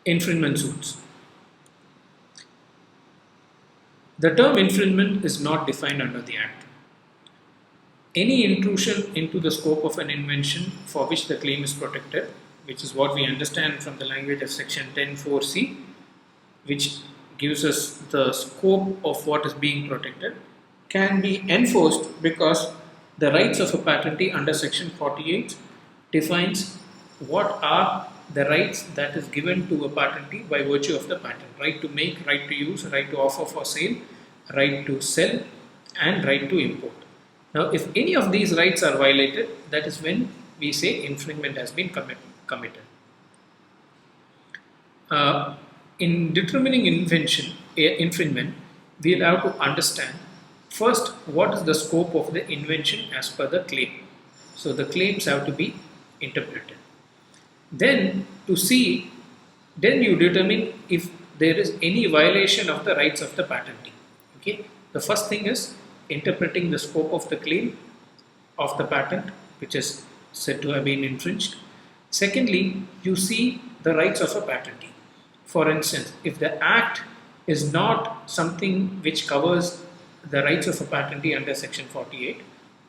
Infringement suits. The term infringement is not defined under the Act. Any intrusion into the scope of an invention for which the claim is protected, which is what we understand from the language of section 10(4)(c), which gives us the scope of what is being protected, can be enforced because the rights of a patentee under section 48 defines what are the rights that is given to a patentee by virtue of the patent. Right to make, right to use, right to offer for sale, right to sell, and right to import. Now, if any of these rights are violated, that is when we say infringement has been committed. In determining infringement, we'll have to understand first what is the scope of the invention as per the claim. So the claims have to be interpreted. Then you determine if there is any violation of the rights of the patentee. Okay, the first thing is interpreting the scope of the claim of the patent which is said to have been infringed. Secondly, you see the rights of a patentee. For instance, if the Act is not something which covers the rights of a patentee under section 48,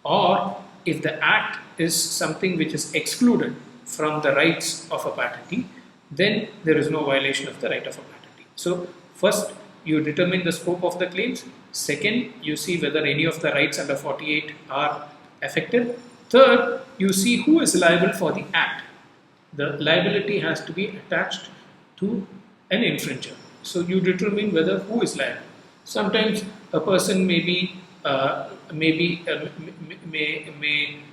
or if the Act is something which is excluded from the rights of a patentee, then there is no violation of the right of a patentee. So first you determine the scope of the claims. Second, you see whether any of the rights under 48 are affected. Third, you see who is liable for the Act. The liability has to be attached to an infringer. So you determine whether who is liable. Sometimes a person may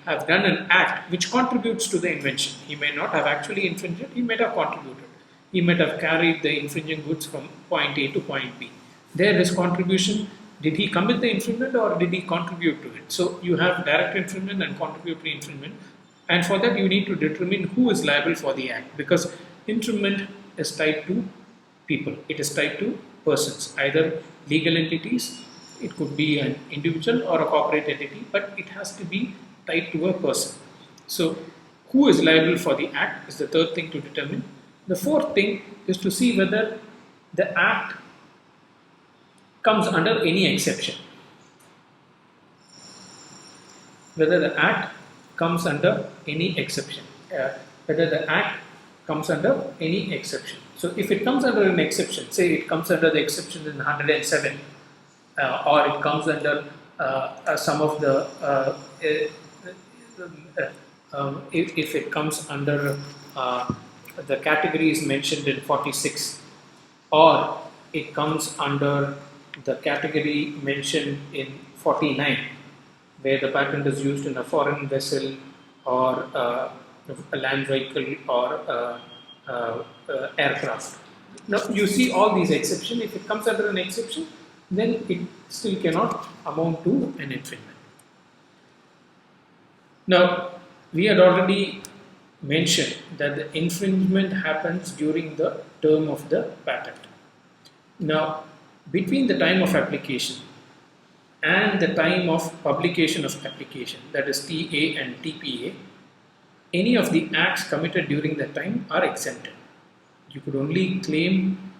have done an act which contributes to the invention. He may not have actually infringed it, he might have contributed. He might have carried the infringing goods from point A to point B. There is contribution. Did he commit the infringement or did he contribute to it? So you have direct infringement and contributory infringement, and for that you need to determine who is liable for the act, because infringement is tied to people. It is tied to persons, either legal entities, it could be an individual or a corporate entity, but it has to be tied to a person. So who is liable for the act is the third thing to determine. The fourth thing is to see whether the act comes under any exception. Whether the act comes under any exception. So if it comes under an exception, say it comes under the exception in 107, or it comes under some of the, if it comes under the categories mentioned in 46, or it comes under the category mentioned in 49, where the patent is used in a foreign vessel or a land vehicle or aircraft. Now you see all these exceptions. If it comes under an exception, then it still cannot amount to an infringement. Now, we had already mentioned that the infringement happens during the term of the patent. Now, between the time of application and the time of publication of application, that is TA and TPA, any of the acts committed during that time are exempted. You could only claim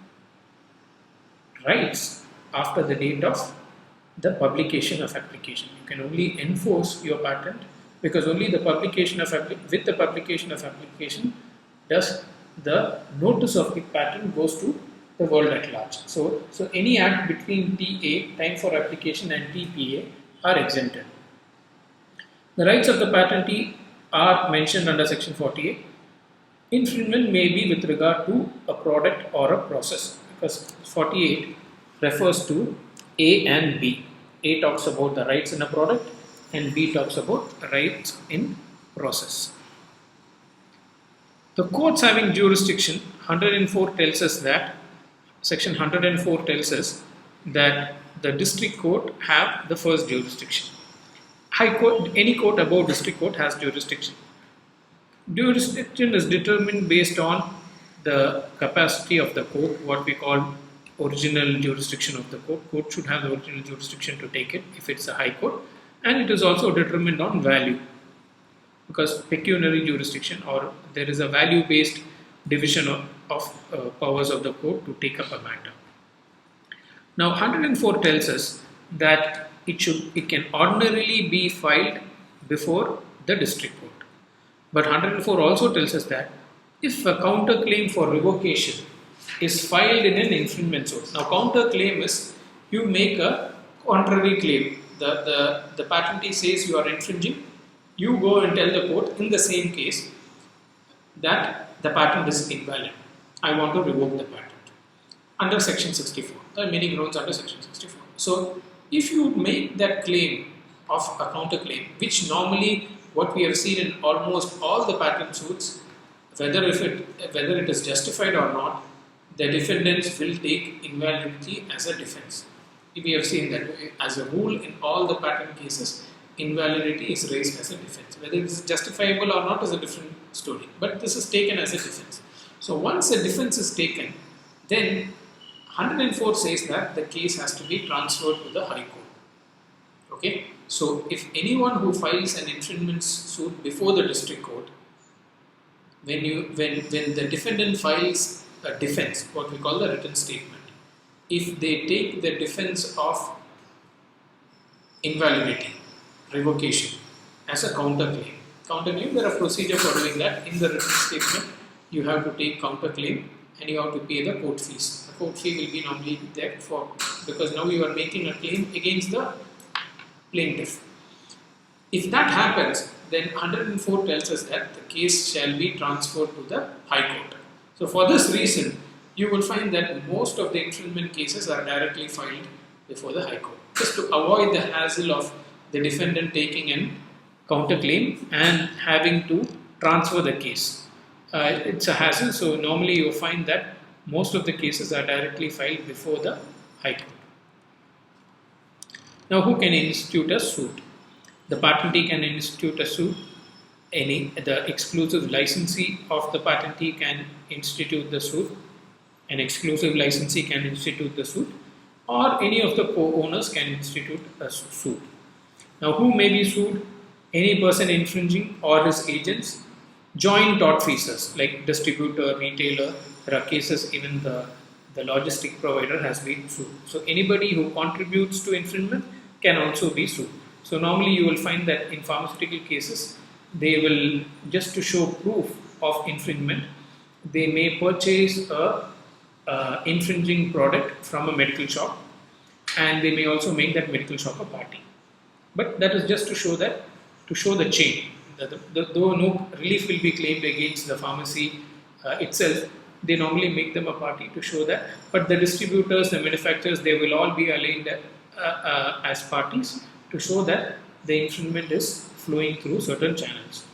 rights after the date of the publication of application. You can only enforce your patent because only the publication of with the publication of application does the notice of the patent goes to the world at large. So any act between TA, time for application, and TPA are exempted. The rights of the patentee are mentioned under section 48. Infringement may be with regard to a product or a process, because 48 refers to A and B. A talks about the rights in a product and B talks about rights in process. The courts having jurisdiction, 104 tells us that, section 104 tells us that the district court have the first jurisdiction. High court, any court above district court has jurisdiction. Jurisdiction is determined based on the capacity of the court, what we call original jurisdiction of the court. Court should have the original jurisdiction to take it if it's a high court, and it is also determined on value, because pecuniary jurisdiction, or there is a value based division powers of the court to take up a matter. Now 104 tells us that it can ordinarily be filed before the district court. But 104 also tells us that if a counterclaim for revocation is filed in an infringement suit. Now counterclaim is you make a contrary claim. The patentee says you are infringing. You go and tell the court in the same case that the patent is invalid. I want to revoke the patent under section 64. There are many grounds under section 64. So if you make that claim of a counterclaim, which normally what we have seen in almost all the patent suits, whether it is justified or not, the defendants will take invalidity as a defense. We have seen that as a rule in all the patent cases, invalidity is raised as a defense. Whether it is justifiable or not is a different story, but this is taken as a defense. So once a defense is taken, then 104 says that the case has to be transferred to the High Court. Okay, so if anyone who files an infringement suit before the district court, when the defendant files a defense, what we call the written statement, if they take the defense of invalidity, revocation as a counterclaim, there are procedures for doing that. In the written statement, you have to take counterclaim and you have to pay the court fees. The court fee will be normally there because now you are making a claim against the plaintiff. If that happens, then 104 tells us that the case shall be transferred to the High Court. So for this reason, you will find that most of the infringement cases are directly filed before the High Court, just to avoid the hassle of the defendant taking in counterclaim and having to transfer the case. It's a hassle, so normally you find that most of the cases are directly filed before the High Court. Now, who can institute a suit? The patentee can institute a suit. The exclusive licensee of the patentee can institute the suit. An exclusive licensee can institute the suit, or any of the co-owners can institute a suit. Now, who may be sued? Any person infringing or his agents, joint tortfeasors like distributor, retailer. There are cases even the logistic provider has been sued. So anybody who contributes to infringement can also be sued. So normally you will find that in pharmaceutical cases, they will, just to show proof of infringement, they may purchase a infringing product from a medical shop, and they may also make that medical shop a party. But that is just to show the chain. Though no relief will be claimed against the pharmacy itself, they normally make them a party to show that. But the distributors, the manufacturers, they will all be aligned as parties to show that the infringement is flowing through certain channels.